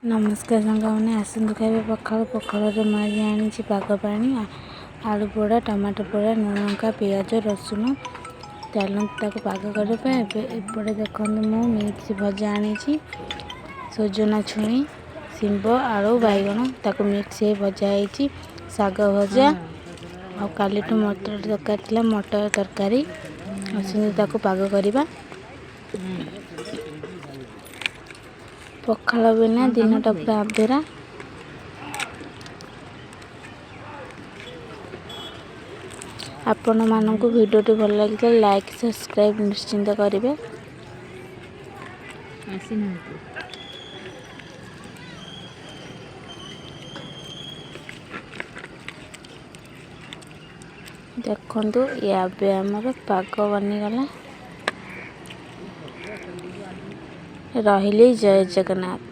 नमस्कार साଙ୍ଗने आसतु खाइबा पखाल पखाल मारी आनी पाग पानी आलू पोड़ा टमाटो पोड़ा लुण लंका पियाज रसुण चलते ताको पाग करने एपटे देखो मु मिक्स भजा आनी सजना छुई शिंब आलू बैगण ताको मिक्स भजा होती साग भजा आ काली मटर तरकारी मटर तरकारी ताको पाग करवा पखाल बिना दिनटा पूरा अधूरा। आपण मानक भिडियोटी भल लगे लाइक सब्सक्राइब निश्चिंत करेंगे। देखु या आमर पाग बनीगला। रही जय जगन्नाथ।